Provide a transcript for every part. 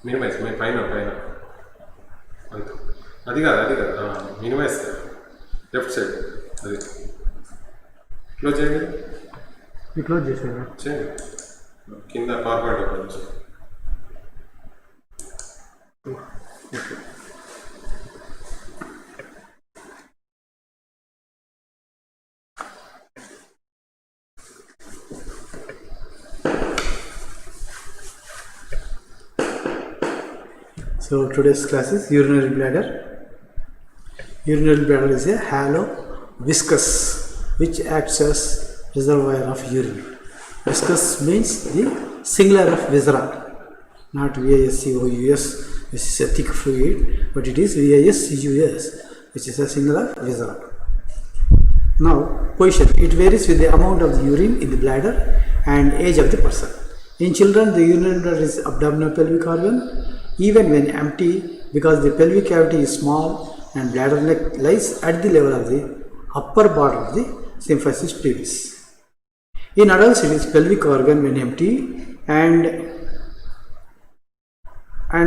Minimise పైన పైన అంతే. అది కాదు మినిమైజ్ లెఫ్ట్ సైడ్ అది క్లోజ్ చేయండి. క్లోజ్ చేసారా? చేయండి. కింద పవర్ పాయింట్ ఓపెన్ చేసి. So today's class is urinary bladder. Urinary bladder is a hollow viscous which acts as reservoir of urine. Viscous means the singular of viscera, not VISCOUS, which is a thick fluid, but it is VISCUS, which is a singular viscera. Now, position. It varies with the amount of the urine in the bladder and age of the person. In children, the urinary bladder is abdominopelvic organ, even when empty, because the pelvic cavity is small and bladder neck lies at the level of the upper border of the symphysis pubis. In adults, it is pelvic organ when empty, and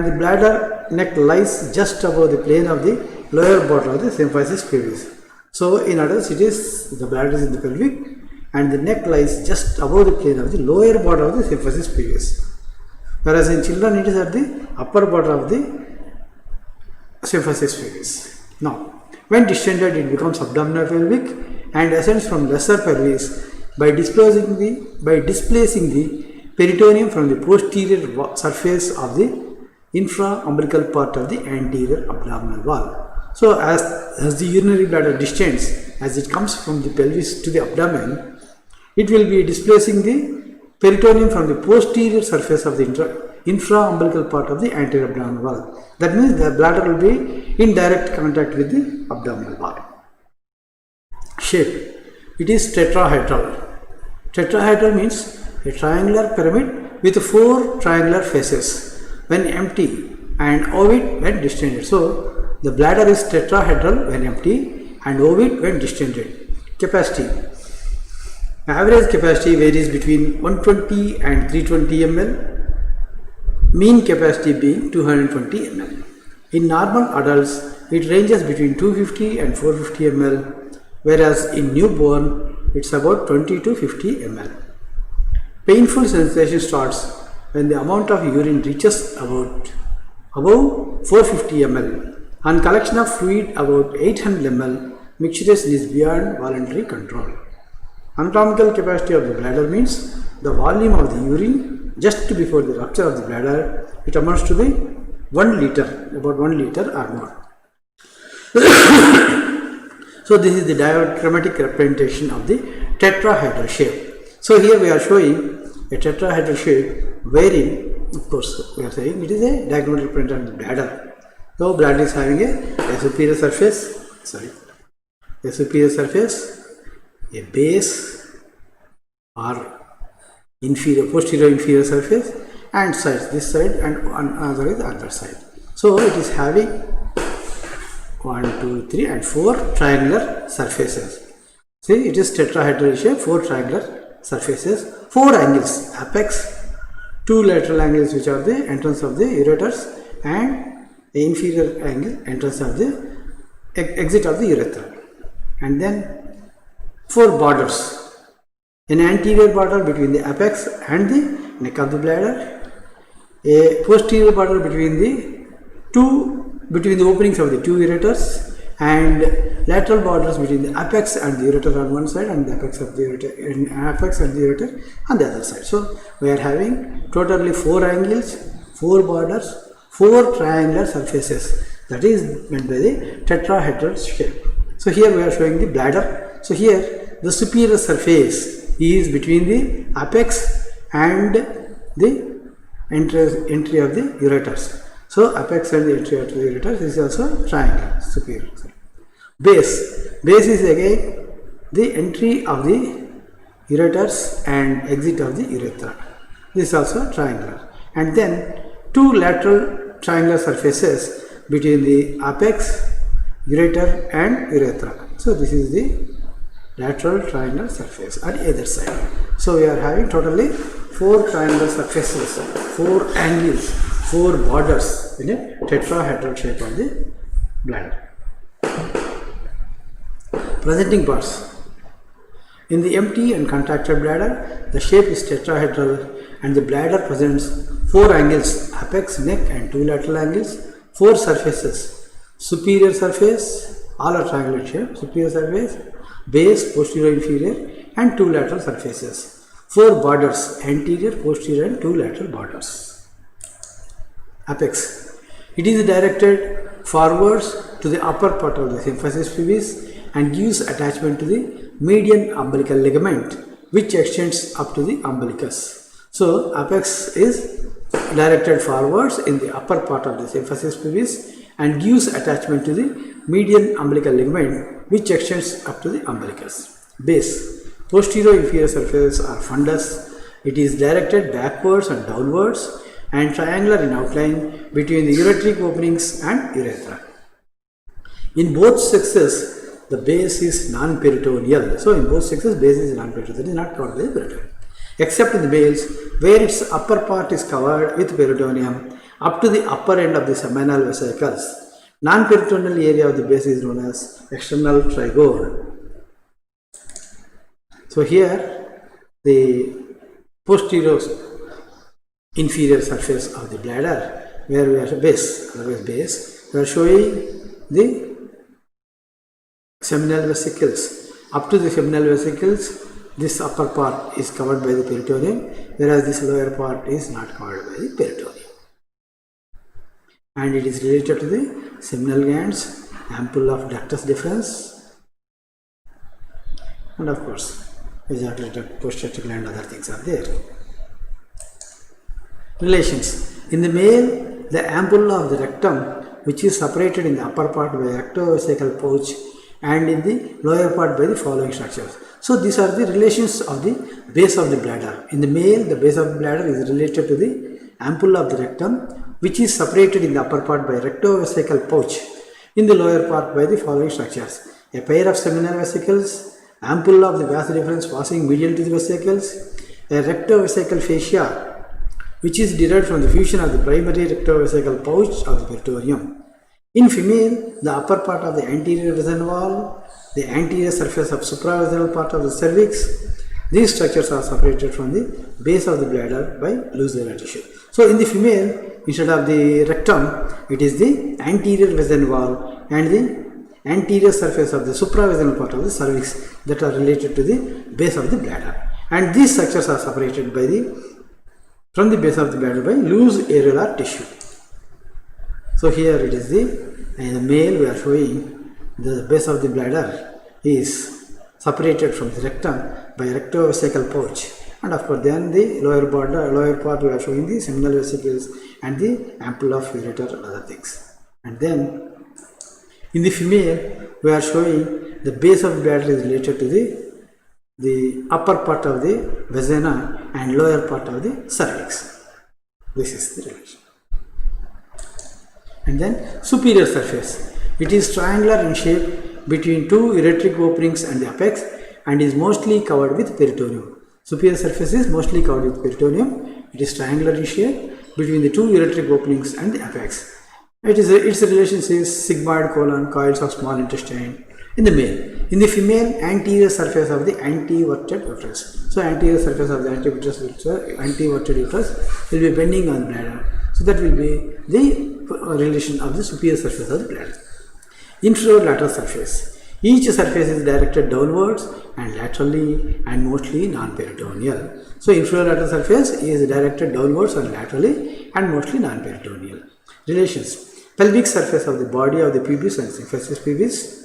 the bladder neck lies just above the plane of the lower border of the symphysis pubis. So in adults, it is the bladder is in the pelvic and the neck lies just above the plane of the lower border of the symphysis pubis. Whereas in children, it is at the upper border of the symphysis pubis. Now, when distended, it becomes abdominopelvic and ascends from lesser pelvis by displacing the peritoneum from the posterior surface of the infraumbilical part of the anterior abdominal wall. So, as the urinary bladder distends, as it comes from the pelvis to the abdomen, it will be displacing the peritoneum from the posterior surface of the infraumbilical part of the anterior abdominal wall. That means the bladder will be in direct contact with the abdominal wall. Shape. It is tetrahedral. Tetrahedral means a triangular pyramid with 4 triangular faces when empty and ovid when distended. So, the bladder is tetrahedral when empty and ovid when distended. Capacity. Average capacity varies between 120 and 320 ml, mean capacity being 220 ml. In normal adults, it ranges between 250 and 450 ml, whereas in newborn, it's about 20 to 50 ml. Painful sensation starts when the amount of urine reaches above 450 ml and collection of fluid about 800 ml. Mixturation is beyond voluntary control. Anatomical capacity of the bladder means the volume of the urine just before the rupture of the bladder. It amounts to the 1 liter, about 1 liter or more. So this is the diagrammatic representation of the tetrahedral shape. So here we are showing a tetrahedral shape wherein, of course, we are saying it is a diagrammatic representation of the bladder. So bladder is having a superior surface, a base or posterior inferior surface, and sides, this side and another is the other side. So it is having 1, 2, 3 and 4 triangular surfaces. See, it is tetrahedral shape, 4 triangular surfaces, 4 angles, apex, 2 lateral angles which are the entrance of the ureters, and the inferior angle entrance of the exit of the urethra, and then 4 borders, an anterior border between the apex and the neck of the bladder, a posterior border between the openings of the 2 ureters, and lateral borders between the apex and the ureter on one side and the apex and the ureter on the other side. So we are having totally 4 angles, 4 borders, 4 triangular surfaces. That is meant by the tetrahedral shape. So here we are showing the bladder. So here the superior surface is between the apex and the entry of the ureters. So apex and the entry of the ureters is also triangle, superior. Base is again the entry of the ureters and exit of the urethra. This is also triangular. And then 2 lateral triangular surfaces between the apex, ureter and urethra. So this is the lateral triangular surface on either side. So we are having totally 4 triangular surfaces, 4 angles 4 borders in a tetrahedral shape of the bladder. Presenting parts. In the empty and contracted bladder, the shape is tetrahedral and the bladder presents 4 angles, apex, neck and 2 lateral angles, 4 surfaces, superior surface, all are triangular shape, superior surface, base, posterior, inferior and 2 lateral surfaces, 4 borders, anterior, posterior and 2 lateral borders. Apex. It is directed forwards to the upper part of the symphysis pubis and gives attachment to the median umbilical ligament which extends up to the umbilicus. So apex is directed forwards in the upper part of the symphysis pubis and gives attachment to the median umbilical ligament which extends up to the umbilicus. Base. Posterior inferior surface or fundus. It is directed backwards and downwards and triangular in outline between the ureteric openings and urethra. In both sexes, the base is non-peritoneal. So in both sexes, base is non-peritoneal. That is not covered by the peritoneum. Except in the males, where its upper part is covered with peritoneum up to the upper end of the seminal vesicles. Non-peritoneal area of the base is known as external trigone. So here, the posterior inferior surface of the bladder, where we have base, we are showing the seminal vesicles. Up to the seminal vesicles, this upper part is covered by the peritoneum, whereas this lower part is not covered by the peritoneum. And it is related to the seminal glands, ampulla of ductus deferens, and of course, exaggerated posterior gland, other things are there. Relations. In the male, the ampulla of the rectum, which is separated in the upper part by rectovesical pouch and in the lower part by the following structures. So these are the relations of the base of the bladder. In the male, the base of the bladder is related to the ampulla of the rectum, which is separated in the upper part by rectovesical pouch, in the lower part by the following structures: a pair of seminal vesicles, ampulla of the vas deferens passing medial to the vesicles, a rectovesical fascia, which is derived from the fusion of the primary rectovesical pouch of the peritoneum. In female, the upper part of the anterior vagina wall, the anterior surface of supravaginal part of the cervix, these structures are separated from the base of the bladder by loose vena tissue. So in the female, instead of the rectum, it is the anterior vaginal wall and the anterior surface of the supravaginal part of the cervix that are related to the base of the bladder. And these structures are separated by from the base of the bladder by loose areolar tissue. So here it is in the male we are showing the base of the bladder is separated from the rectum by rectovesical pouch, and of course then the lower part we are showing the seminal vesicles and the ampulla of ureter and other things. And then in the female we are showing the base of the bladder is related to the upper part of the vagina and lower part of the cervix. This is the relation. And then superior surface. It is triangular in shape between 2 ureteric openings and the apex and is mostly covered with peritoneum. Superior surface is mostly covered with peritoneum. It is triangular in shape between the 2 ureteric openings and the apex. Its relations is sigmoid colon, coils of small intestine in the male. In the female, anterior surface of the anteverted uterus. So anterior surface of the anteverted uterus will be bending on the bladder. So that will be the relation of the superior surface of the bladder. Inferior lateral surface. Each surface is directed downwards and laterally and mostly non-peritoneal. So inferior lateral surface is directed downwards and laterally and mostly non-peritoneal. Relations. Pelvic surface of the body of the pubis and symphysis pubis.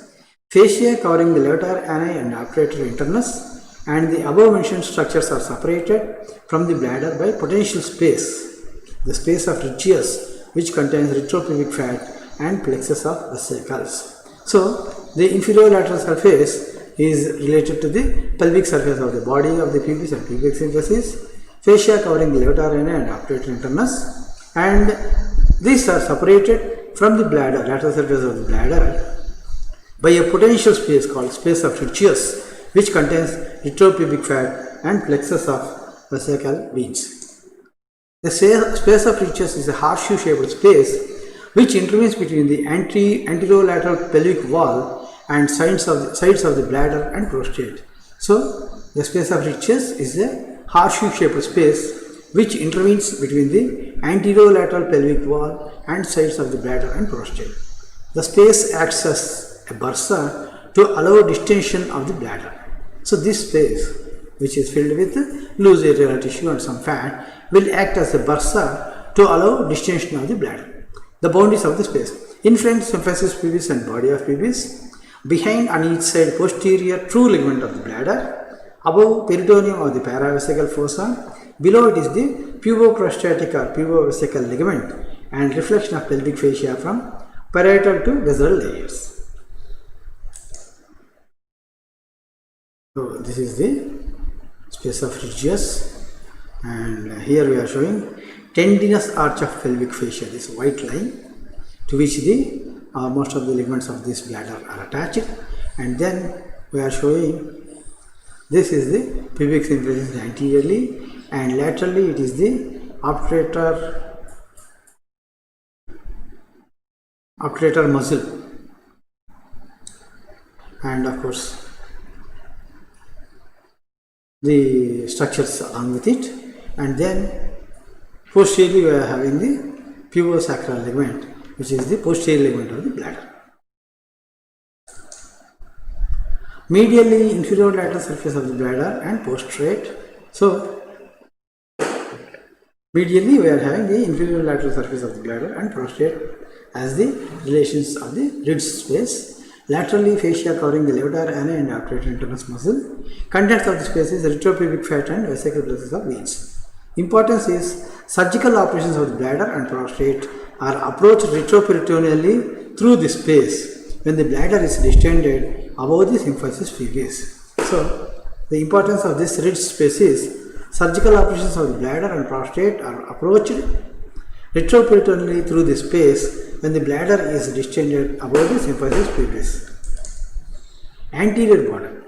Fascia covering the levator ani and obturator internus, and the above mentioned structures are separated from the bladder by potential space, the space of Ritchius, which contains retropubic fat and plexus of vesicles. So the inferior lateral surface is related to the pelvic surface of the body of the pubis and pubic symphysis, fascia covering the levator ani and obturator internus, and these are separated from the bladder, lateral surface of the bladder, by a potential space called space of Ritchius, which contains retropubic fat and plexus of vesical veins. The space of Riches is a horseshoe-shaped space which intervenes between the anterolateral pelvic wall and sides of the bladder and prostate. So, the space of Riches is a horseshoe-shaped space which intervenes between the anterolateral pelvic wall and sides of the bladder and prostate. The space acts as a bursa to allow distension of the bladder. So, this space, which is filled with loose areolar tissue and some fat, will act as a bursa to allow distension of the bladder. The boundaries of the space: in front, symphysis pubis and body of pubis; behind on each side, posterior true ligament of the bladder; above, peritoneum of the paravesical fossa; below it is the puboprostatic or pubovesical ligament, and reflection of pelvic fascia from parietal to visceral layers. So this is the space of Riches, and here we are showing tendinous arch of pelvic fascia, this white line to which the most of the ligaments of this bladder are attached, and then we are showing this is the pubic symphysis anteriorly, and laterally it is the obturator muscle, and of course the structures along with it, and then posteriorly we are having the pubosacral ligament, which is the posterior ligament of the bladder. Medially, inferior lateral surface of the bladder and prostrate. So, medially we are having the inferior lateral surface of the bladder and prostrate as the relations of the ridge space. Laterally, fascia covering the levator ana and obturator internus muscle. Contents of the space is retropubic fat and vesical plexus of veins. Importance is surgical operations of the bladder and prostate are approached retroperitoneally through the space when the bladder is distended above the symphysis pubis. So, the importance of this ridge space is surgical operations of the bladder and prostate are approached retroperitoneally through the space when the bladder is distended above the symphysis pubis. Anterior border.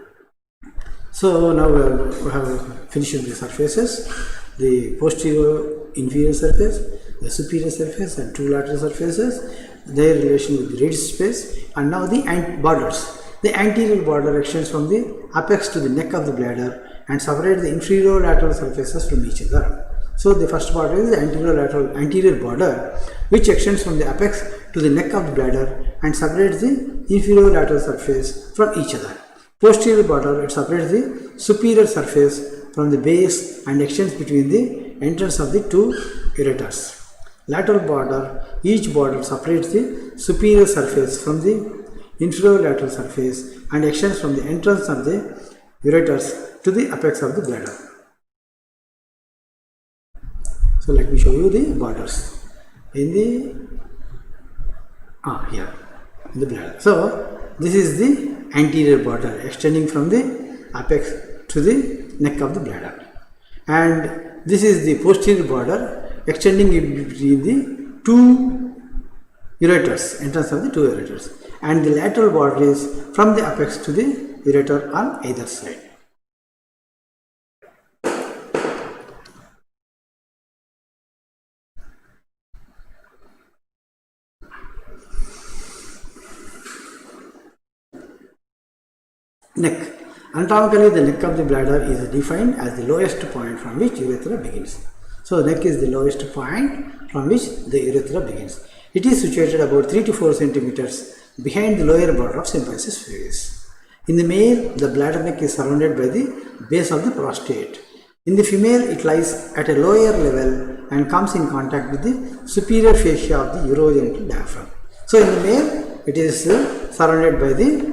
So now we have finished the surfaces, the posterior inferior surface, the superior surface and two lateral surfaces, their relation with the ridge space, and now the borders. The anterior border extends from the apex to the neck of the bladder and separates the inferior lateral surfaces from each other. So the first border is the anterior border, which extends from the apex to the neck of the bladder and separates the inferior lateral surface from each other. Posterior border, it separates the superior surface from the base and extends between the entrance of the two ureters. Lateral border, each border separates the superior surface from the inferior lateral surface and extends from the entrance of the ureters to the apex of the bladder. So let me show you the borders in the here in the bladder. So this is the anterior border extending from the apex to the neck of the bladder, and this is the posterior border extending in between the two ureters, entrance of the two ureters, and the lateral border is from the apex to the ureter on either side. Neck. Anatomically, the neck of the bladder is defined as the lowest point from which urethra begins. So, neck is the lowest point from which the urethra begins. It is situated about 3 to 4 centimeters behind the lower border of symphysis pubis. In the male, the bladder neck is surrounded by the base of the prostate. In the female, it lies at a lower level and comes in contact with the superior fascia of the urogenital diaphragm. So, in the male, it is surrounded by the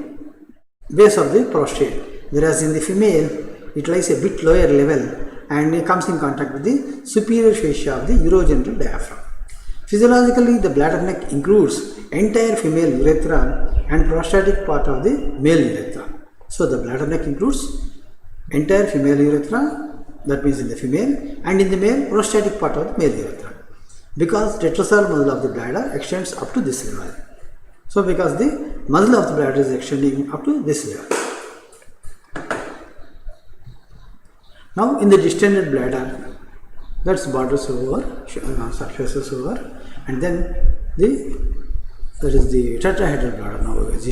base of the prostate, whereas in the female it lies a bit lower level and it comes in contact with the superior fascia of the urogenital diaphragm. Physiologically, the bladder neck includes entire female urethra and prostatic part of the male urethra. So the bladder neck includes entire female urethra, that means in the female, and in the male prostatic part of the male urethra, because tetrasal muscle of the bladder extends up to this level. So because the muscle of the bladder is extending up to this level. Now in the distended bladder, That's borders over, surfaces over, and then that is the tetrahedral bladder. Now we have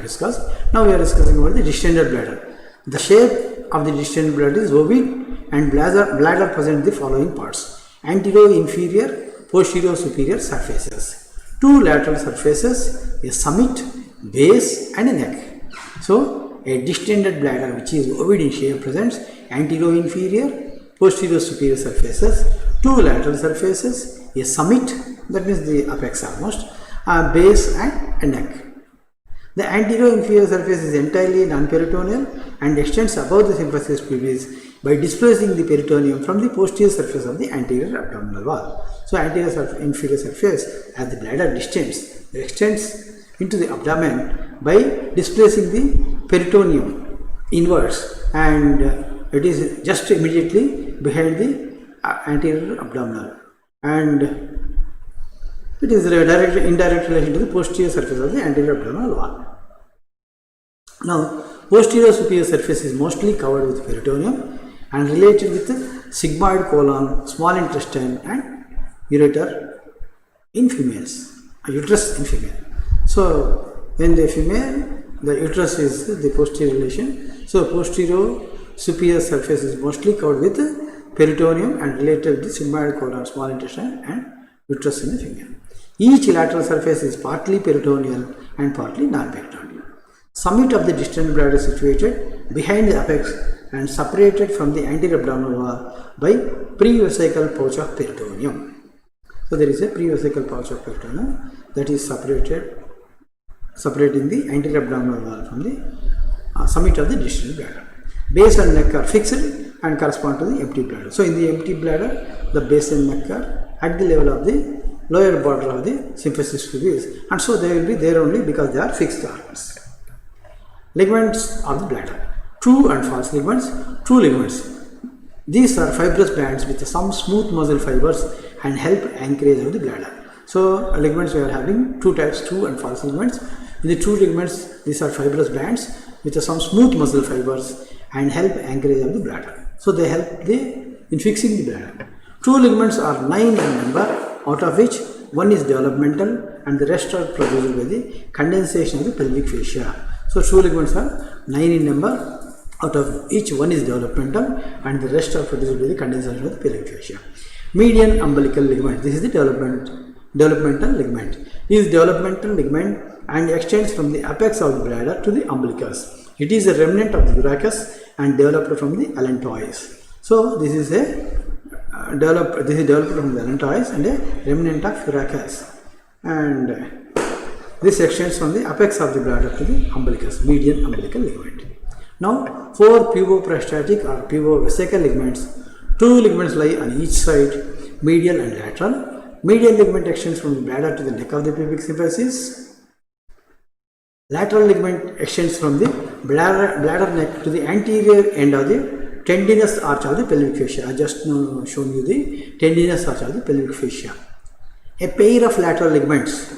discussed. Now we are discussing about the distended bladder. The shape of the distended bladder is ovoid, and bladder present the following parts: anterior, inferior, posterior, superior surfaces, two lateral surfaces, a summit, base, and a neck. So a distended bladder which is ovoid in shape presents anterior, inferior, posterior, superior surfaces, two lateral surfaces, a summit, that means the apex almost, a base, and a neck. The anterior inferior surface is entirely non-peritoneal and extends above the symphysis pubis by displacing the peritoneum from the posterior surface of the anterior abdominal wall. So anterior inferior surface, as the bladder distends, extends into the abdomen by displacing the peritoneum inwards, and it is just immediately behind the anterior abdominal, and it is in direct relation to the posterior surface of the anterior abdominal wall. Now, posterior superior surface is mostly covered with peritoneum and related with the sigmoid colon, small intestine, and ureter in females, uterus in female. So, when the female, the uterus is the posterior relation. So, posterior superior surface is mostly covered with peritoneum and related with the sigmoid colon, small intestine, and uterus in the female. Each lateral surface is partly peritoneal and partly non-peritoneal. Summit of the distended bladder is situated behind the apex and separated from the anterior abdominal wall by prevesical pouch of peritoneum. So there is a prevesical pouch of peritoneum that is separating the anterior abdominal wall from the summit of the distended bladder. Base and neck are fixed and correspond to the empty bladder. So in the empty bladder, the base and neck are at the level of the lower border of the symphysis pubis, and so they will be there only because they are fixed organs. Ligaments of the bladder. True and false ligaments. True ligaments. These are fibrous bands with some smooth muscle fibers and help anchorage of the bladder. So ligaments, we are having two types, true and false ligaments. In the true ligaments, these are fibrous bands with some smooth muscle fibers and help anchorage of the bladder. So they help in fixing the bladder. True ligaments are 9 in number, out of which one is developmental and the rest are produced by the condensation of the pelvic fascia. So true ligaments are 9 in number, out of each one is developmental and the rest are produced by the condensation of the pelvic fascia. Median umbilical ligament. This is the developmental ligament. It is developmental ligament and extends from the apex of the bladder to the umbilicus. It is a remnant of the urachus and developed from the allantois. So this is developed from the allantois and a remnant of urachus, and this extends from the apex of the bladder to the umbilicus, median umbilical ligament. Now, 4 puboprostatic or pubovesical ligaments. 2 ligaments lie on each side, medial and lateral. Medial ligament extends from the bladder to the neck of the pubic symphysis. Lateral ligament extends from the bladder neck to the anterior end of the tendinous arch of the pelvic fascia. I just now shown you the tendinous arch of the pelvic fascia. A pair of lateral ligaments.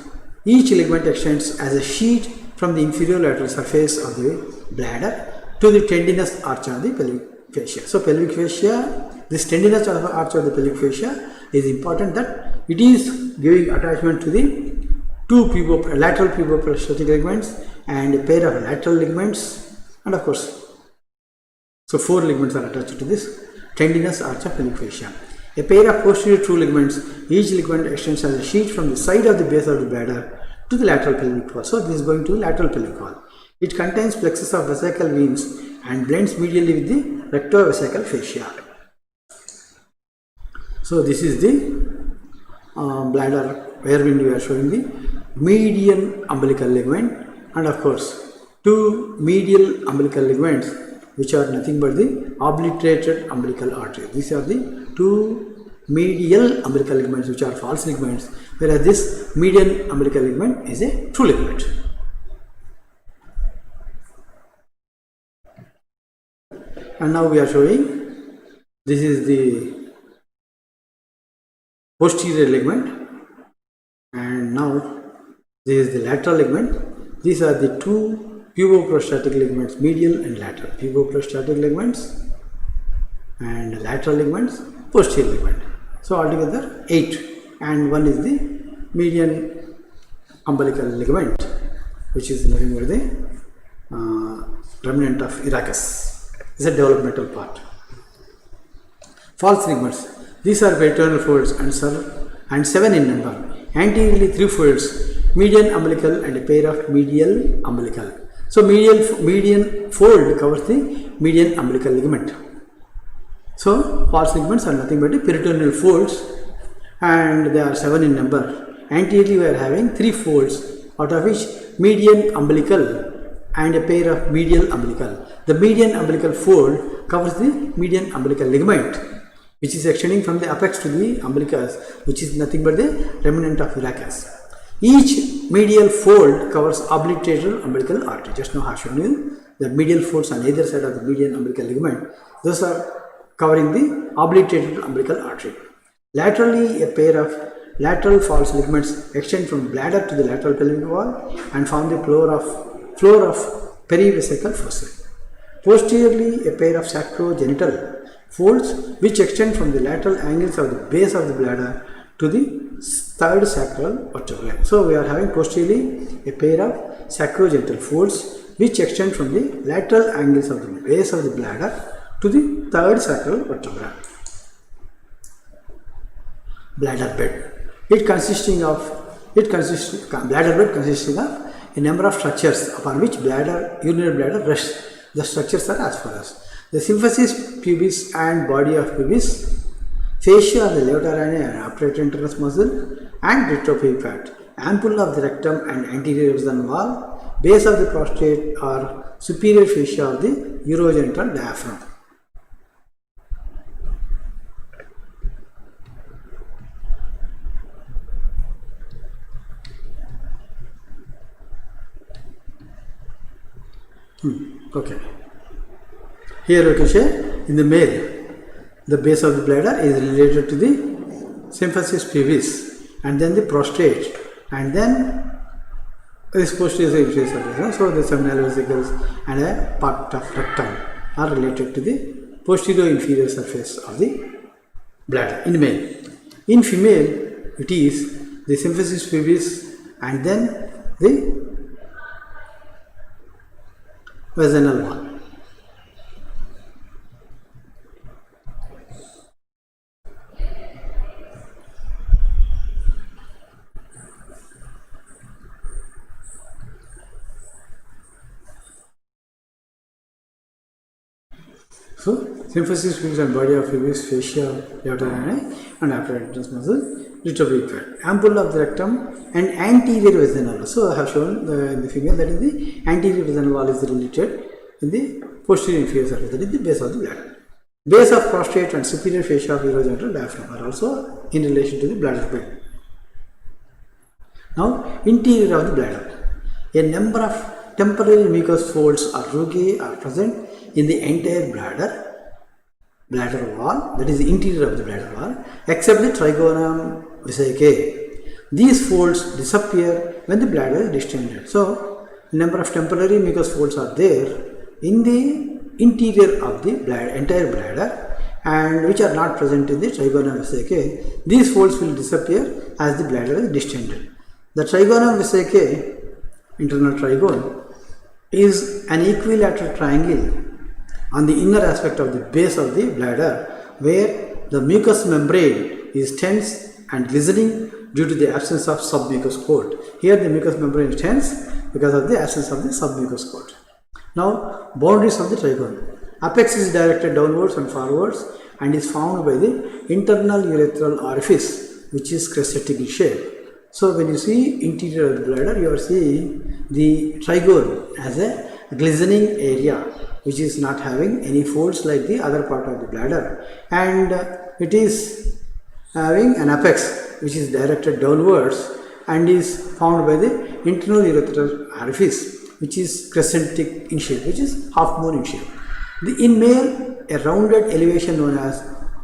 Each ligament extends as a sheet from the inferior lateral surface of the bladder to the tendinous arch of the pelvic fascia. So pelvic fascia, this tendinous arch of the pelvic fascia is important, that it is giving attachment to the 2 lateral puboprostatic ligaments and a pair of lateral ligaments, and of course, so 4 ligaments are attached to this tendinous arch of pelvic fascia. A pair of posterior true ligaments, each ligament extends as a sheet from the side of the base of the bladder to the lateral pelvic wall. So this is going to the lateral pelvic wall. It contains plexus of vesical veins and blends medially with the rectovesical fascia. So this is the bladder wherein we are showing the median umbilical ligament, and of course 2 medial umbilical ligaments which are nothing but the obliterated umbilical artery. These are the 2 medial umbilical ligaments which are false ligaments, whereas this median umbilical ligament is a true ligament. And now we are showing, this is the posterior ligament, and now this is the lateral ligament. These are the 2 puboprostatic ligaments, medial and lateral. Puboprostatic ligaments and lateral ligaments, posterior ligament. So altogether 8, and one is the median umbilical ligament, which is nothing but the remnant of Irachus. This is a developmental part. False ligaments. These are paternal folds and 7 in number. Anteriorly 3 folds, median umbilical and a pair of medial umbilical. So median fold covers the median umbilical ligament. So false ligaments are nothing but the peritoneal folds, and they are 7 in number. Anteriorly we are having 3 folds, out of which median umbilical and a pair of medial umbilical. The median umbilical fold covers the median umbilical ligament, which is extending from the apex to the umbilicus, which is nothing but the remnant of Irachus. Each medial fold covers obliterator umbilical artery. Just now I have shown you the medial folds on either side of the median umbilical ligament. Those are covering the obliterator umbilical artery. Laterally, a pair of lateral false ligaments extend from bladder to the lateral pelvic wall and form the floor of perivesical fossa. Posteriorly, a pair of sacrogenital folds which extend from the lateral angles of the base of the bladder to the third sacral vertebrae. So we are having posteriorly a pair of sacrogenital folds which extend from the lateral angles of the base of the bladder to the third sacral vertebra. Bladder bed. Bladder bed consisting of a number of structures upon which urinary bladder rests. The structures are as follows: the symphysis pubis and body of pubis, fascia of the levator and upright internus muscle, and retropubic fat, ampulla of the rectum and anterior vaginal wall, base of the prostate or superior fascia of the urogenital diaphragm. Okay. Here we can say in the male, the base of the bladder is related to the symphysis pubis, and then the prostate, and then this posterior inferior surface. So the seminal vesicles and a part of rectum are related to the posterior inferior surface of the bladder in male. In female, it is the symphysis pubis and then the vaginal wall. So, symphysis pubis and body of pubis, fascia, levator and upright internus muscle, retropubic fat, ampulla of the rectum and anterior vaginal wall. So, I have shown in the female that is the anterior vaginal wall is related in the posterior inferior surface, that is the base of the bladder. Base of prostate and superior fascia of urogenital diaphragm are also in relation to the bladder bed. Now, interior of the bladder. A number of temporary mucous folds or rugae are present in the entire bladder wall, that is the interior of the bladder wall, except the trigonum vesicae. These folds disappear when the bladder is distended. So, a number of temporary mucous folds are there in the interior of the entire bladder, and which are not present in the trigonum vesicae. These folds will disappear as the bladder is distended. The trigonum vesicae, internal trigone, is an equilateral triangle on the inner aspect of the base of the bladder, where the mucous membrane is tense and glistening due to the absence of submucous coat. Here the mucous membrane is tense because of the absence of the submucous coat. Now, boundaries of the trigone. Apex is directed downwards and forwards and is found by the internal urethral orifice, which is crescentic in shape. So, when you see interior of the bladder, you are seeing the trigone as a glistening area, which is not having any folds like the other part of the bladder, and it is having an apex which is directed downwards and is found by the internal urethral orifice, which is crescentic in shape, which is half moon in shape. In male, a rounded elevation known as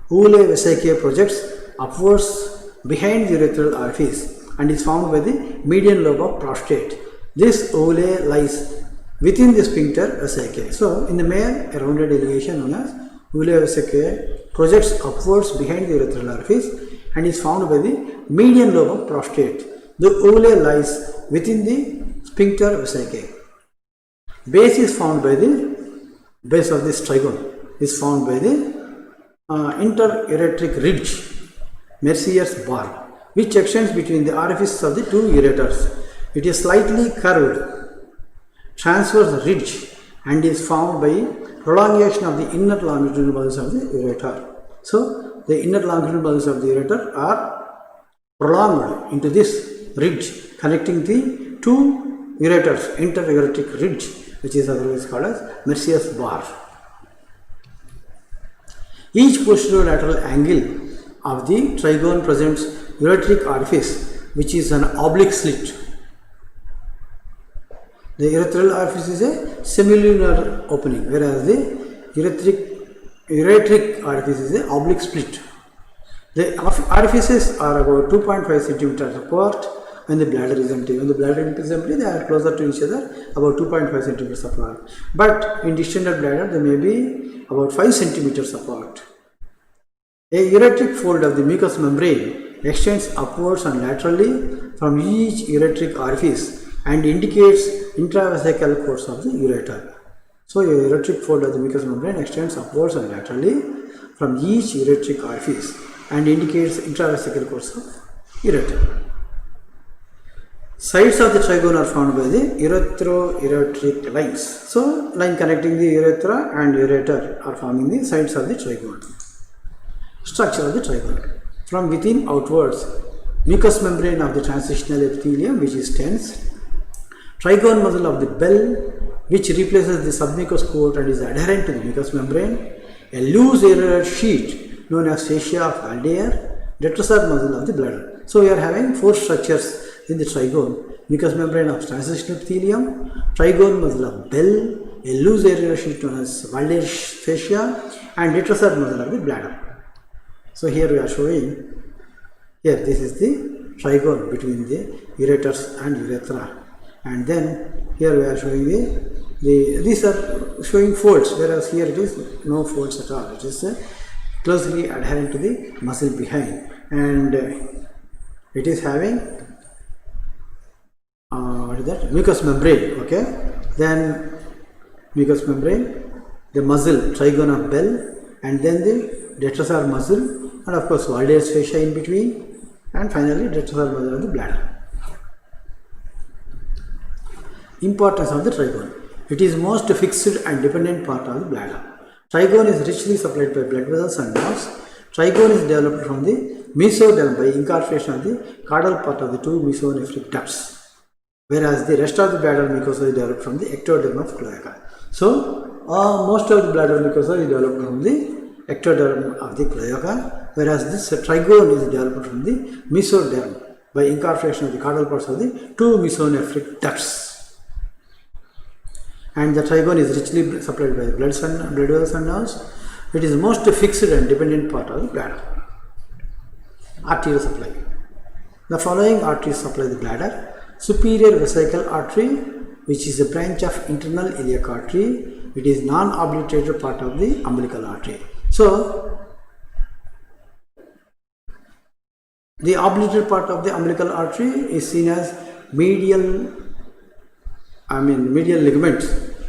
ovale vesicae projects upwards behind the urethral orifice and is found by the median lobe of prostate. This ovale lies within the sphincter vesicae. So, in the male, a rounded elevation known as ovale vesicae projects upwards behind the urethral orifice and is found by the median lobe of prostate. The ovule lies within the sphincter vesicae. Base is found by the base of this trigone is found by the interureteric ridge, Mercier's bar, which extends between the orifices of the two ureters. It is slightly curved transverse ridge and is formed by prolongation of the inner longitudinal muscles of the ureter. So, the inner longitudinal muscles of the ureter are prolonged into this ridge connecting the two ureters, interureteric ridge, which is otherwise called as Mercier's bar. Each posterolateral angle of the trigone presents ureteric orifice, which is an oblique slit. The urethral orifice is a semilunar opening, whereas the ureteric orifice is an oblique split. The orifices are about 2.5 centimeters apart when the bladder is empty. When the bladder is empty, they are closer to each other, about 2.5 centimeters apart. But in distended bladder, they may be about 5 centimeters apart. A ureteric fold of the mucous membrane extends upwards and laterally from each ureteric orifice and indicates intravesical course of the ureter. So, a ureteric fold of the mucous membrane extends upwards and laterally from each ureteric orifice and indicates intravesical course of ureter. Sides of the trigone are found by the uretero-ureteric lines. So, line connecting the urethra and ureter are forming the sides of the trigone. Structure of the trigone. From within outwards, mucous membrane of the transitional epithelium, which is tense, trigone muscle of the bell, which replaces the submucous coat and is adherent to the mucous membrane, a loose areolar sheet known as fascia of Waldeyer, detrusor muscle of the bladder. So, we are having four structures in the trigone: mucous membrane of transitional epithelium, trigone muscle of bell, a loose areolar sheet known as Waldeyer fascia, and detrusor muscle of the bladder. So, here we are showing, here this is the trigone between the ureters and urethra, and then here we are showing these are showing folds, whereas here it is no folds at all. It is closely adherent to the muscle behind, and it is having what is that? Mucous membrane. Okay, then mucous membrane, the muscle trigone of bell, and then the detrusor muscle, and of course Waldeyer's fascia in between, and finally detrusor muscle of the bladder. Importance of the trigone. It is most fixed and dependent part of the bladder. Trigone is richly supplied by blood vessels and nerves. Trigone is developed from the mesoderm by incorporation of the caudal part of the two mesonephric ducts, whereas the rest of the bladder mucosa is developed from the ectoderm of cloaca. So, most of the bladder mucosa is developed from the ectoderm of the cloaca, whereas this trigone is developed from the mesoderm by incorporation of the caudal parts of the two mesonephric ducts. And the trigone is richly supplied by blood vessels and nerves. It is most fixed and dependent part of the bladder. Arterial supply. The following arteries supply the bladder: superior vesical artery, which is a branch of internal iliac artery. It is non-obliterated part of the umbilical artery. So, the obliterated part of the umbilical artery is seen as medial ligaments,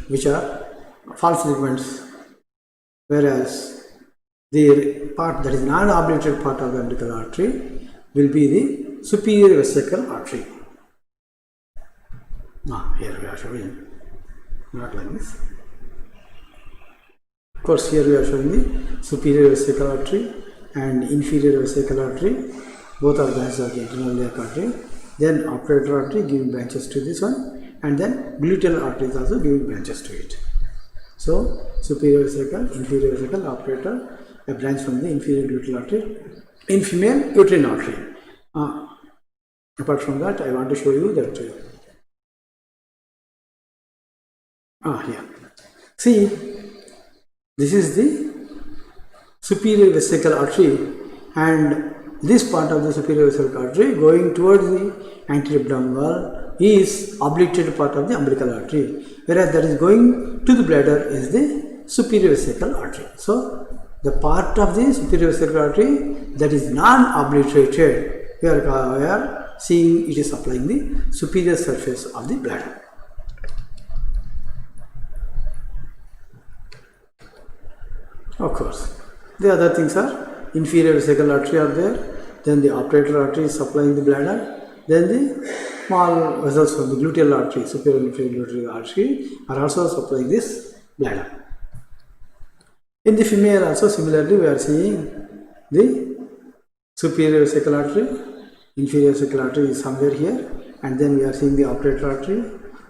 which are false ligaments, whereas the part that is non-obliterated part of the umbilical artery will be the superior vesical artery. Here we are showing, not like this. Of course, here we are showing the superior vesical artery and inferior vesical artery. Both are branches of the internal iliac artery. Then obturator artery giving branches to this one, and then gluteal artery is also giving branches to it. So, superior vesical, inferior vesical, obturator, a branch from the inferior gluteal artery. In female, uterine artery. Apart from that, I want to show you that. Here. See, this is the superior vesical artery, and this part of the superior vesical artery going towards the anterior abdominal wall is obliterated part of the umbilical artery, whereas that is going to the bladder is the superior vesical artery. So, the part of the superior vesicular artery that is non-obliterated, we are seeing it is supplying the superior surface of the bladder. Of course, the other things are inferior vesicular artery are there, then the obturator artery is supplying the bladder, then the small vessels from the gluteal artery, superior inferior gluteal artery are also supplying this bladder. In the female also similarly we are seeing the superior vesicular artery, inferior vesicular artery is somewhere here, and then we are seeing the obturator artery,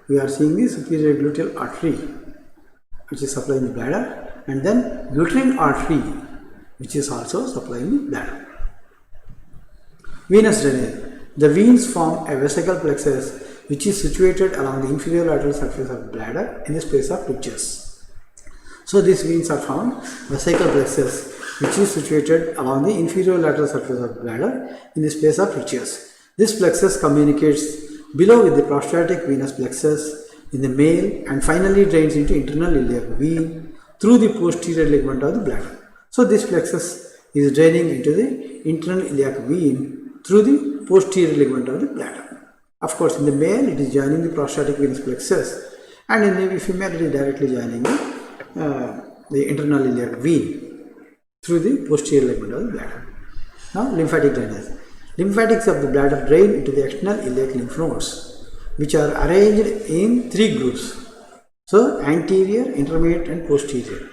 we are seeing the superior gluteal artery which is supplying the bladder, and then uterine artery which is also supplying the bladder. Venous drainage. The veins form a vesical plexus which is situated along the inferior lateral surface of the bladder in the space of ridges. So these veins are found vesical plexus which is situated along the inferior lateral surface of the bladder in the space of ridges. This plexus communicates below with the prostatic venous plexus in the male and finally drains into internal iliac vein through the posterior ligament of the bladder. So this plexus is draining into the internal iliac vein through the posterior ligament of the bladder. Of course, in the male it is joining the prostatic venous plexus, and in the female it is directly joining the internal iliac vein through the posterior ligament of the bladder. Now, lymphatic drainage. Lymphatics of the bladder drain into the external iliac lymph nodes, which are arranged in 3 groups. So, anterior, intermediate and posterior.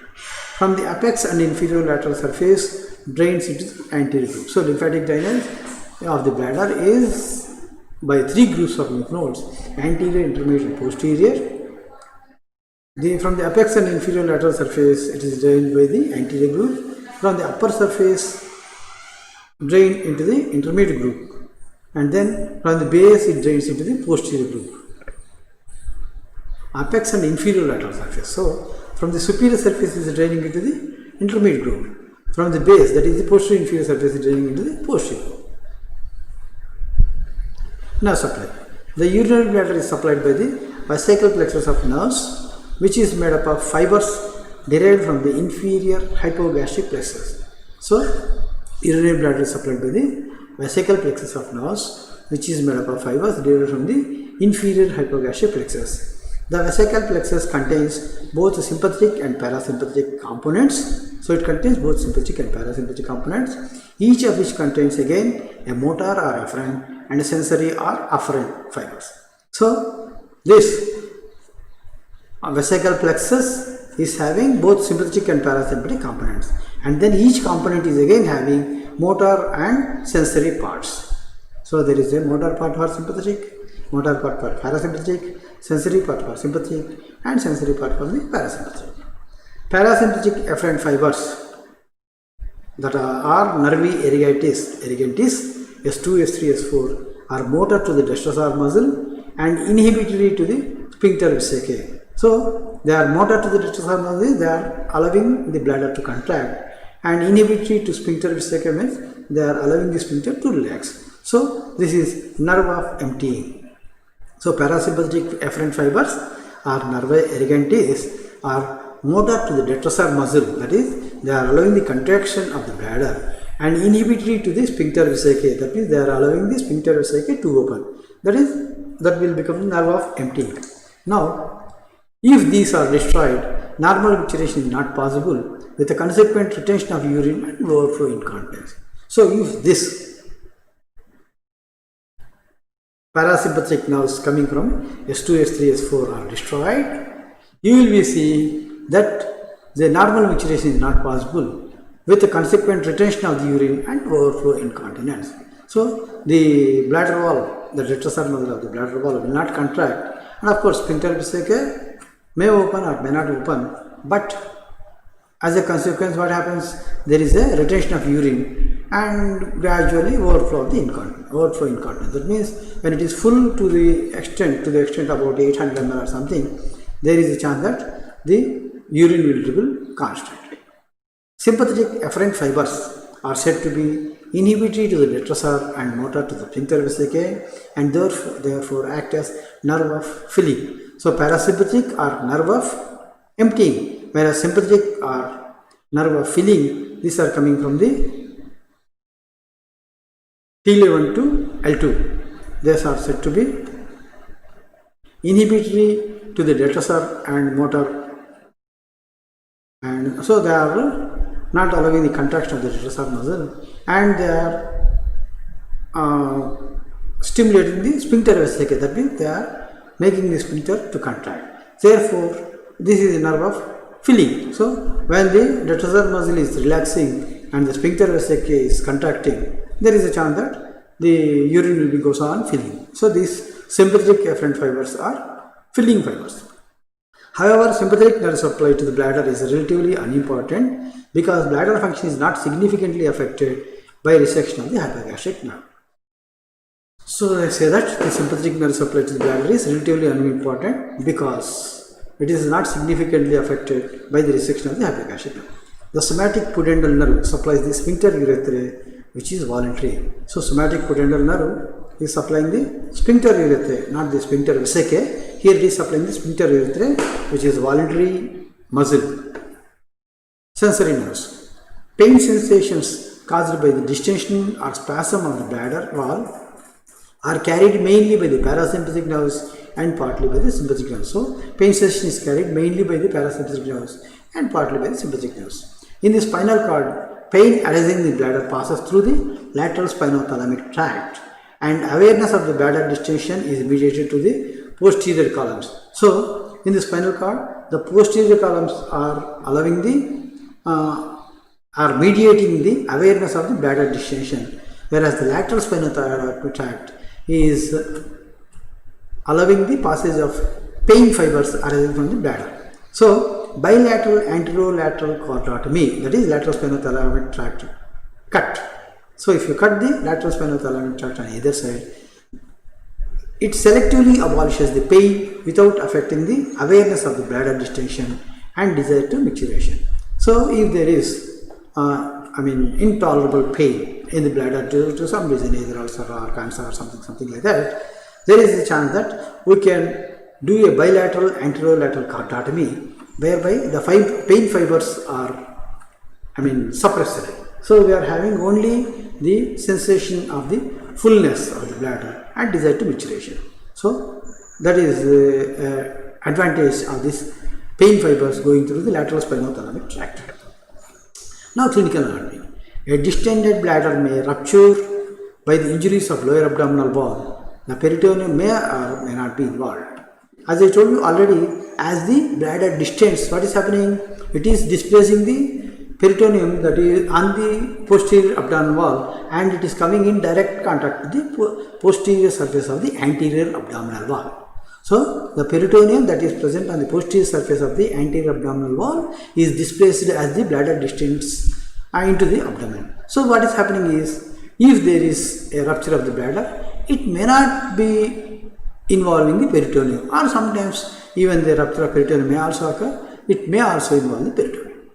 From the apex and inferior lateral surface drains into the anterior group. So, lymphatic drainage of the bladder is by 3 groups of lymph nodes, anterior, intermediate and posterior. From the apex and inferior lateral surface it is drained by the anterior group. From the upper surface drain into the intermediate group, and then from the base it drains into the posterior group. Apex and inferior lateral surface. So from the superior surface is draining into the intermediate group. From the base, that is the posterior inferior surface, is draining into the posterior group. Nerve supply. The urinary bladder is supplied by the vesical plexus of nerves, which is made up of fibers derived from the inferior hypogastric plexus. So, urinary bladder is supplied by the vesical plexus of nerves, which is made up of fibers derived from the inferior hypogastric plexus. The vesical plexus contains both sympathetic and parasympathetic components. So, it contains both sympathetic and parasympathetic components, each of which contains again a motor or afferent and a sensory or afferent fibers. So, this vesical plexus is having both sympathetic and parasympathetic components, and then each component is again having motor and sensory parts. So there is a motor part for sympathetic, motor part for parasympathetic, sensory part for sympathetic, and sensory part for the parasympathetic. Parasympathetic afferent fibers that are nervi erigatis, S2, S3, S4 are motor to the destrosor muscle and inhibitory to the sphincter vesicae. So they are motor to the destrosor muscle, they are allowing the bladder to contract, and inhibitory to sphincter vesicae means they are allowing the sphincter to relax. So this is nerve of emptying. So parasympathetic afferent fibers or nervi erigatis are motor to the detrosor muscle, that is they are allowing the contraction of the bladder, and inhibitory to the sphincter vesicae, that means they are allowing the sphincter vesicae to open, that will become the nerve of emptying. Now if these are destroyed, normal micturition is not possible with a consequent retention of urine and overflow incontinence. So if this parasympathetic nerves coming from S2, S3, S4 are destroyed, you will be seeing that the normal micturition is not possible with a consequent retention of the urine and overflow incontinence. So the bladder wall, the detrosor muscle of the bladder wall will not contract, and of course sphincter vesicae may open or may not open, but as a consequence what happens, there is a retention of urine and gradually overflow of the incontinence. That means when it is full to the extent about 800 ml or something, there is a chance that the urine will dribble constantly. Sympathetic afferent fibers are said to be inhibitory to the detrosor and motor to the sphincter vesicae, and therefore act as nerve of filling. So parasympathetic are nerve of emptying, whereas sympathetic are nerve filling, these are coming from the T11 to L2. These are said to be inhibitory to the detrusor and motor, and so they are not allowing the contraction of the detrusor muscle, and they are stimulating the sphincter vesicae, that means they are making the sphincter to contract. Therefore, this is a nerve of filling. So, when the detrusor muscle is relaxing and the sphincter vesicae is contracting, there is a chance that the urine will be goes on filling. So, these sympathetic afferent fibers are filling fibers. However, sympathetic nerve supply to the bladder is relatively unimportant because bladder function is not significantly affected by resection of the hypogastric nerve. So I say that the sympathetic nerve supply to the bladder is relatively unimportant because it is not significantly affected by the resection of the hypogastric nerve. The somatic pudendal nerve supplies the sphincter urethrae, which is voluntary. So somatic pudendal nerve is supplying the sphincter urethrae, not the sphincter vesicae. Here it is supplying the sphincter urethrae, which is voluntary muscle. Sensory nerves. Pain sensations caused by the distension or spasm of the bladder wall are carried mainly by the parasympathetic nerves and partly by the sympathetic nerves. So, pain sensation is carried mainly by the parasympathetic nerves and partly by the sympathetic nerves. In the spinal cord, pain arising in the bladder passes through the lateral spinothalamic tract, and awareness of the bladder distension is mediated to the posterior columns. So, in the spinal cord, the posterior columns are allowing are mediating the awareness of the bladder distension, whereas the lateral spinothalamic tract is allowing the passage of pain fibers arising from the bladder. So, bilateral anterolateral cordotomy, that is lateral spinothalamic tract cut. So, if you cut the lateral spinothalamic tract on either side, it selectively abolishes the pain without affecting the awareness of the bladder distension and desire to micturition. So, if there is intolerable pain in the bladder due to some reason, either ulcer or cancer or something like that, there is a chance that we can do a bilateral anterolateral cordotomy, whereby the pain fibers are suppressed. So we are having only the sensation of the fullness of the bladder and desire to micturition. So that is the advantage of this pain fibers going through the lateral spinothalamic tract. Now, clinical anatomy. A distended bladder may rupture by the injuries of lower abdominal wall. The peritoneum may or may not be involved. As I told you already, as the bladder distends, what is happening? It is displacing the peritoneum that is on the posterior abdominal wall, and it is coming in direct contact with the posterior surface of the anterior abdominal wall. So, the peritoneum that is present on the posterior surface of the anterior abdominal wall is displaced as the bladder distends into the abdomen. So, what is happening is, if there is a rupture of the bladder, it may not be involving the peritoneum, or sometimes even the rupture of peritoneum may also occur, it may also involve the peritoneum.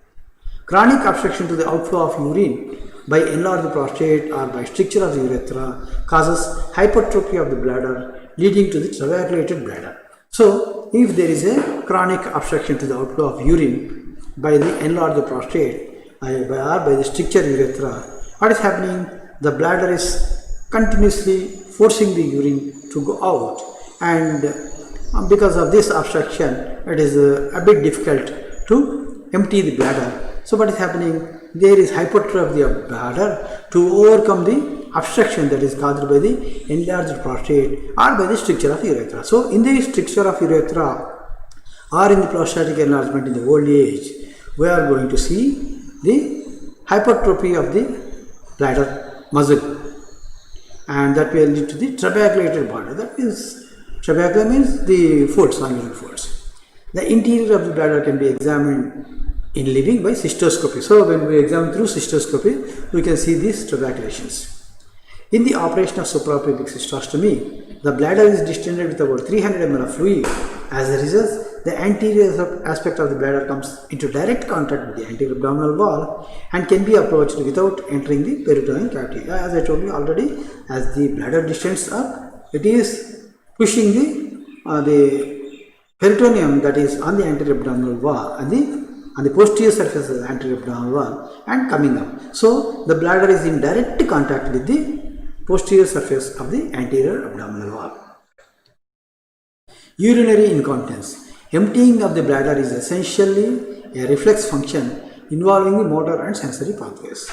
Chronic obstruction to the outflow of urine by enlarged prostate or by stricture of the urethra causes hypertrophy of the bladder, leading to the travaculated bladder. So, if there is a chronic obstruction to the outflow of urine by the enlarged prostate or by the stricture urethra, what is happening? The bladder is continuously forcing the urine to go out, and because of this obstruction, it is a bit difficult to empty the bladder. So, what is happening? There is hypertrophy of the bladder to overcome the obstruction that is caused by the enlarged prostate or by the stricture of urethra. So, in the stricture of urethra or in the prostatic enlargement in the old age, we are going to see the hypertrophy of the bladder muscle, and that will lead to the trabeculated bladder. That means, trabecula means the folds, angular folds. The interior of the bladder can be examined in living by cystoscopy. So, when we examine through cystoscopy, we can see these trabeculations. In the operation of suprapubic cystostomy, the bladder is distended with about 300 ml of fluid. As a result, the anterior aspect of the bladder comes into direct contact with the anterior abdominal wall and can be approached without entering the peritoneal cavity. As I told you already, as the bladder distends up, it is pushing the peritoneum that is on the anterior abdominal wall and the on the posterior surface of the anterior abdominal wall and coming up. So the bladder is in direct contact with the posterior surface of the anterior abdominal wall. Urinary incontinence. Emptying of the bladder is essentially a reflex function involving the motor and sensory pathways.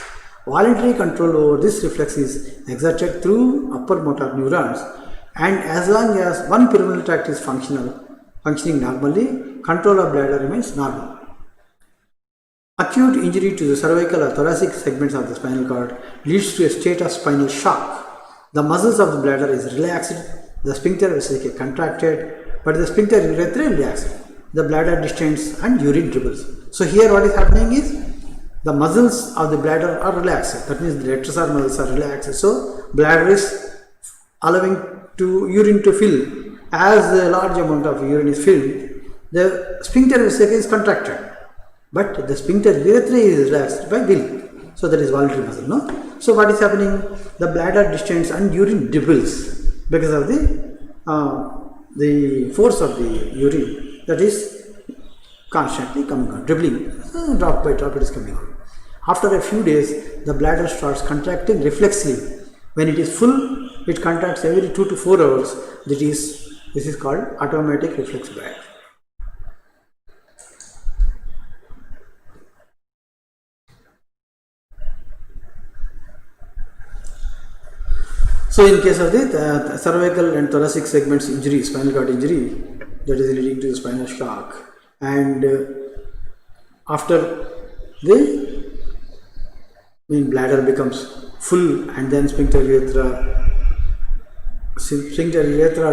Voluntary control over this reflex is exerted through upper motor neurons, and as long as one pyramidal tract is functioning normally, control of bladder remains normal. Acute injury to the cervical or thoracic segments of the spinal cord leads to a state of spinal shock. The muscles of the bladder is relaxed, the sphincter vesicae contracted, but the sphincter urethra relaxed. The bladder distends and urine dribbles. So here what is happening is the muscles of the bladder are relaxed. That means the retrosal muscles are relaxed. So bladder is allowing urine to fill. As a large amount of urine is filled, the sphincter vesicae is contracted, but the sphincter urethra is relaxed by will. So that is voluntary muscle, no? So what is happening? The bladder distends and urine dribbles because of the force of the urine that is constantly coming out, dribbling, drop by drop it is coming out. After a few days, the bladder starts contracting reflexively. When it is full, it contracts every 2 to 4 hours. This is called automatic reflex bladder. So in case of the cervical and thoracic segments injury, spinal cord injury, that is leading to the spinal shock, and after the bladder becomes full and then sphincter urethra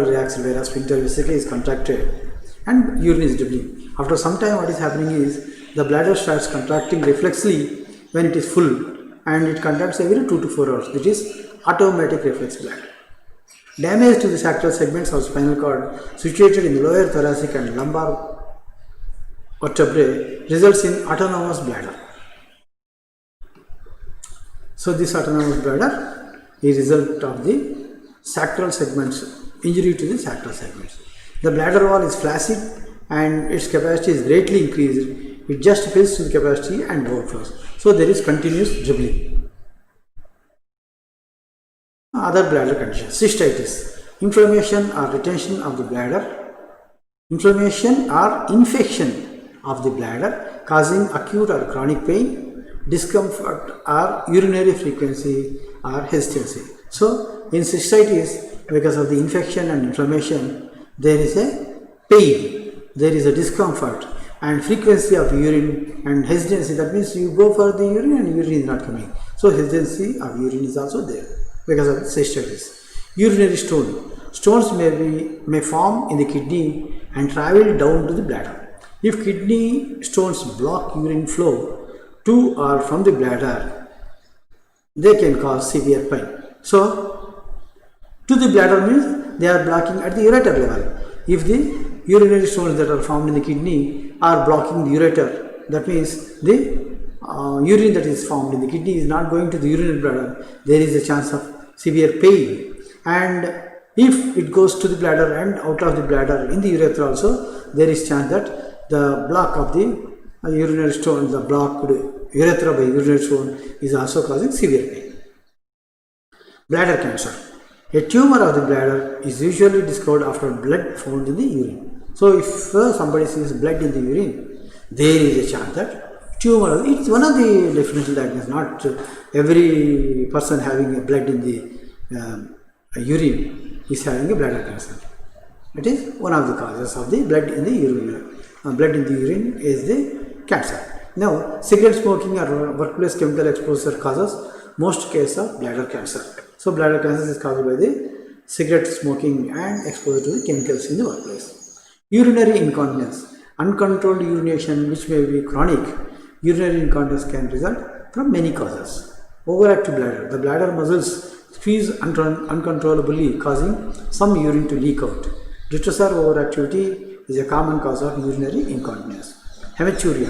relaxed, whereas sphincter vesicae is contracted and urine is dribbling. After some time what is happening is the bladder starts contracting reflexively when it is full, and it contracts every 2 to 4 hours. It is automatic reflex bladder. Damage to the sacral segments of spinal cord situated in the lower thoracic and lumbar vertebrae results in autonomous bladder. So this autonomous bladder is a result of the sacral segments, injury to the sacral segments. The bladder wall is flaccid and its capacity is greatly increased. It just fills to the capacity and overflows. So there is continuous dribbling. Other bladder conditions. Cystitis. Inflammation or retention of the bladder. Inflammation or infection of the bladder causing acute or chronic pain, discomfort or urinary frequency or hesitancy. So in cystitis, because of the infection and inflammation, there is a pain, there is a discomfort and frequency of urine and hesitancy. That means you go for the urine and urine is not coming. So hesitancy of urine is also there because of cystitis. Urinary stone. Stones may form in the kidney and travel down to the bladder. If kidney stones block urine flow to or from the bladder, they can cause severe pain. So, to the bladder means they are blocking at the ureter level. If the urinary stones that are formed in the kidney are blocking the ureter, that means the urine that is formed in the kidney is not going to the urinary bladder. There is a chance of severe pain. And if it goes to the bladder and out of the bladder in the urethra also, there is chance that the block of the urinary stone, the blocked urethra by urinary stone is also causing severe pain. Bladder cancer. A tumor of the bladder is usually discovered after blood found in the urine. So if somebody sees blood in the urine, there is a chance that tumor, it's one of the differential diagnosis. Not every person having a blood in the urine is having a bladder cancer. It is one of the causes of the blood in the urine. Blood in the urine is the cancer. Now, cigarette smoking or workplace chemical exposure causes most cases of bladder cancer. So, bladder cancer is caused by the cigarette smoking and exposure to the chemicals in the workplace. Urinary incontinence. Uncontrolled urination, which may be chronic. Urinary incontinence can result from many causes. Overactive bladder. The bladder muscles squeeze uncontrollably, causing some urine to leak out. Detrusor overactivity is a common cause of urinary incontinence. Hematuria.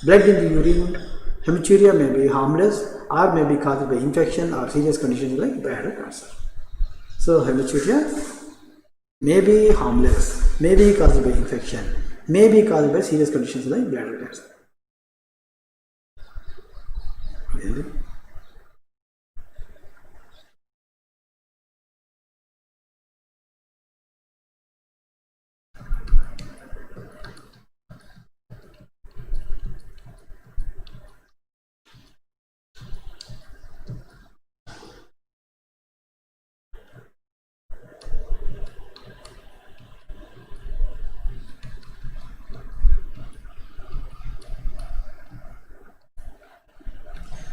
Blood in the urine. Hematuria may be harmless or may be caused by infection or serious conditions like bladder cancer. So hematuria may be harmless, may be caused by infection, may be caused by serious conditions like bladder cancer.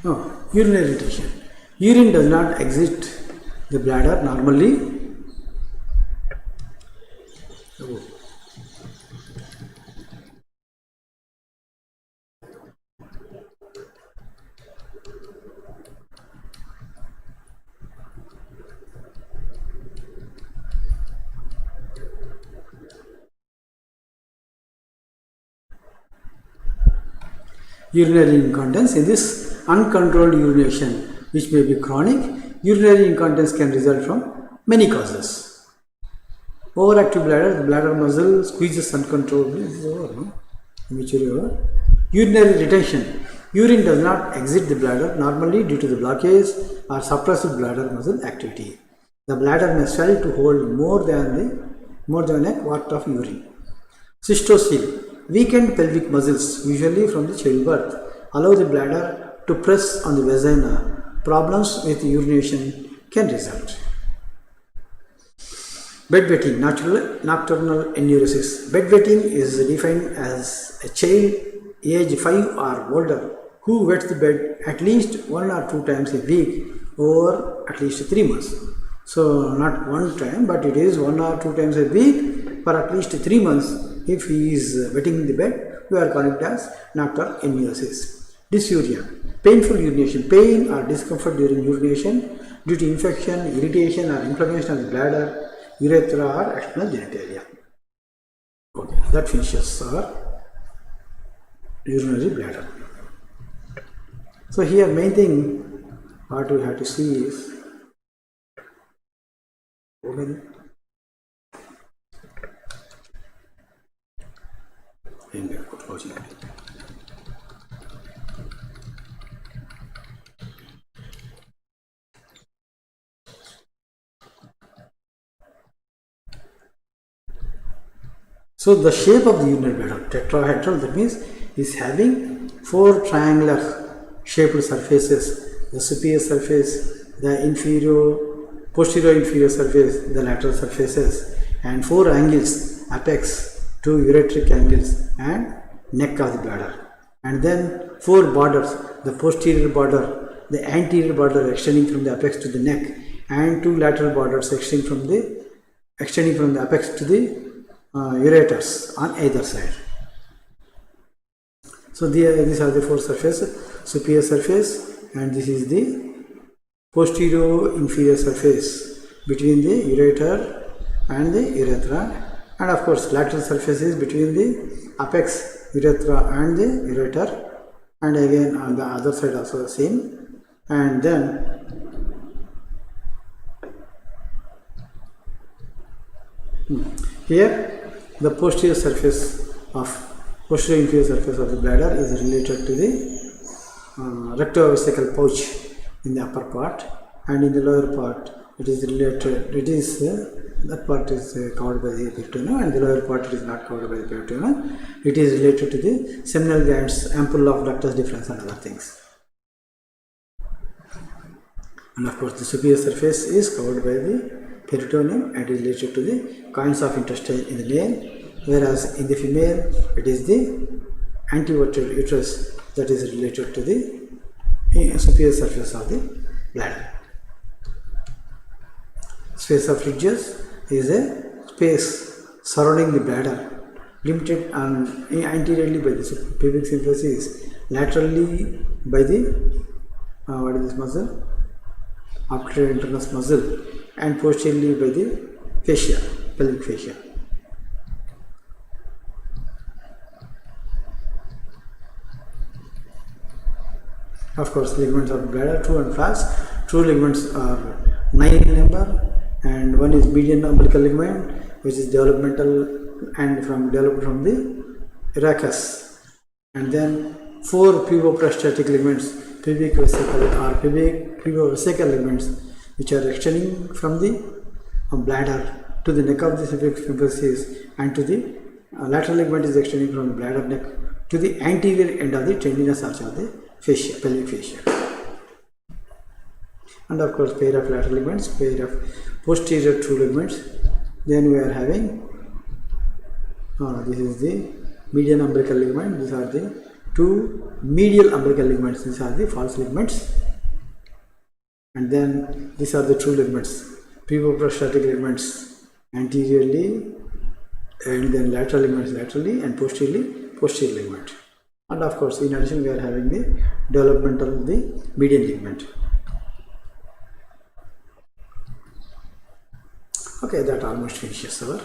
Urinary retention. Urine does not exit the bladder normally. Urinary incontinence. In this uncontrolled urination, which may be chronic, urinary incontinence can result from many causes. Overactive bladder, the bladder muscle squeezes uncontrollably. This is over, no? Immature over. Urinary retention. Urine does not exit the bladder normally due to the blockage or suppressed bladder muscle activity. The bladder may swell to hold more than a quart of urine. Cystocele. Weakened pelvic muscles, usually from the childbirth, allow the bladder to press on the vagina. Problems with urination can result. Bedwetting, nocturnal enuresis. Bedwetting is defined as a child age 5 or older who wets the bed at least 1 or 2 times a week over at least 3 months. So not one time, but it is 1 or 2 times a week for at least 3 months. If he is wetting the bed, we are calling it as nocturnal enuresis. Dysuria, painful urination, pain or discomfort during urination due to infection, irritation or inflammation of the bladder, urethra or external genitalia. Okay, that finishes our urinary bladder. So here main thing what we have to see is so the shape of the urinary bladder, tetrahedral, that means is having 4 triangular shaped surfaces, the superior surface, the posterior inferior surface, the lateral surfaces, and 4 angles, apex, 2 ureteric angles and neck of the bladder, and then 4 borders, the posterior border, the anterior border extending from the apex to the neck, and 2 lateral borders extending from the apex to the ureters on either side. So these are the 4 surfaces, superior surface, and this is the posterior inferior surface between the ureter and the urethra, and of course lateral surface is between the apex, urethra and the ureter, and again on the other side also the same. And then here the posterior inferior surface of the bladder is related to the rectovesical pouch in the upper part, and in the lower part it is related, that part is covered by the peritoneum, and the lower part is not covered by the peritoneum. It is related to the seminal glands, ampulla of ductus deferens and other things. And of course the superior surface is covered by the peritoneum and is related to the coins of intestine in the male, whereas in the female it is the antevertebral uterus that is related to the superior surface of the bladder. Space of ridges is a space surrounding the bladder, limited anteriorly by the pubic symphysis, laterally by the what is this muscle? Obturator internus muscle, and posteriorly by the fascia, pelvic fascia. Of course, ligaments of bladder, true and false. True ligaments are 9 in number, and one is median umbilical ligament, which is developmental and developed from the rachis, and then 4 puboprostatic ligaments, pubic vesicle or pubovesical ligaments, which are extending from the bladder to the neck of the pubic symphysis, and to the lateral ligament is extending from the bladder neck to the anterior end of the tendinous arch of the fascia, pelvic fascia. And of course pair of lateral ligaments, pair of posterior true ligaments. Then we are having this is the median umbilical ligament, these are the two medial umbilical ligaments. These are the false ligaments. And then these are the true ligaments, preprostatic ligaments anteriorly, and then lateral ligaments laterally, and posteriorly posterior ligament. And of course, in addition, we are having the development of the median ligament. Okay, that almost finishes our